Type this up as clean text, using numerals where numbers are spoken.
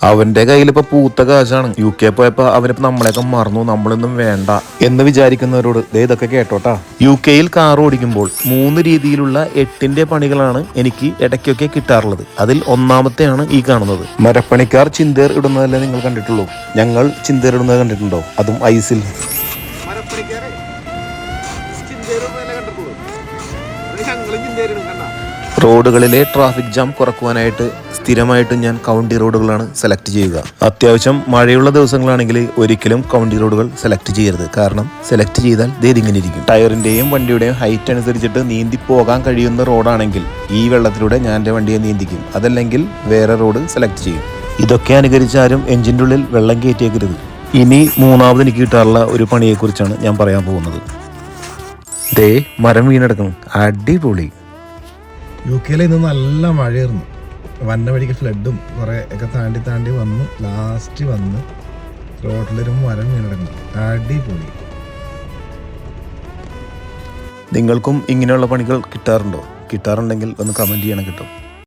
അവന്റെ കയ്യിൽ ഇപ്പൊ പൂത്ത കാശാണ്. UK പോയപ്പോ അവനിപ്പോ നമ്മളെയൊക്കെ മറന്നു, നമ്മളൊന്നും വേണ്ട എന്ന് വിചാരിക്കുന്നവരോട് ദേ ഇതൊക്കെ കേട്ടോട്ടാ. UK കാർ ഓടിക്കുമ്പോൾ 3 രീതിയിലുള്ള 8ന്റെ പണികളാണ് എനിക്ക് ഇടയ്ക്കൊക്കെ കിട്ടാറുള്ളത്. അതിൽ ഒന്നാമത്തെയാണ് ഈ കാണുന്നത്. മരപ്പണിക്കാർ ചിന്തേർ ഇടുന്നതല്ലേ നിങ്ങൾ കണ്ടിട്ടുള്ളൂ. ഞങ്ങൾ ചിന്തേർ ഇടുന്നത് കണ്ടിട്ടുണ്ടോ? അതും ഐസിൽ. റോഡുകളിലെ ട്രാഫിക് ജാം കുറക്കുവാനായിട്ട് സ്ഥിരമായിട്ട് ഞാൻ കൗണ്ടി റോഡുകളാണ് സെലക്ട് ചെയ്യുക. അത്യാവശ്യം മഴയുള്ള ദിവസങ്ങളാണെങ്കിൽ ഒരിക്കലും കൗണ്ടി റോഡുകൾ സെലക്ട് ചെയ്യരുത്. കാരണം സെലക്ട് ചെയ്താൽ ഇങ്ങനെ ഇരിക്കും. ടയറിന്റെയും വണ്ടിയുടെയും ഹൈറ്റ് അനുസരിച്ചിട്ട് നീന്തി പോകാൻ കഴിയുന്ന റോഡാണെങ്കിൽ ഈ വെള്ളത്തിലൂടെ ഞാൻ എൻ്റെ വണ്ടിയെ നീന്തിക്കും. അതല്ലെങ്കിൽ വേറെ റോഡ് സെലക്ട് ചെയ്യും. ഇതൊക്കെ അനുകരിച്ചാലും എഞ്ചിൻ്റെ ഉള്ളിൽ വെള്ളം കയറ്റിയേക്കരുത്. ഇനി മൂന്നാമത് എനിക്ക് കിട്ടാറുള്ള ഒരു പണിയെക്കുറിച്ചാണ് ഞാൻ പറയാൻ പോകുന്നത്. ദേ മരം വീണെടുക്കണം. അടിപൊളി. UK ഇന്ന് നല്ല മഴയായിരുന്നു. വന്ന വഴിക്ക് ഫ്ലഡും കുറേ ഒക്കെ താണ്ടി വന്നു. ലാസ്റ്റ് വന്ന് റോഡിലൊരു മരം വീണെടുക്കണം. അടിപൊളി. നിങ്ങൾക്കും ഇങ്ങനെയുള്ള പണികൾ കിട്ടാറുണ്ടോ? കിട്ടാറുണ്ടെങ്കിൽ ഒന്ന് കമൻറ്റ് ചെയ്യണം കേട്ടോ.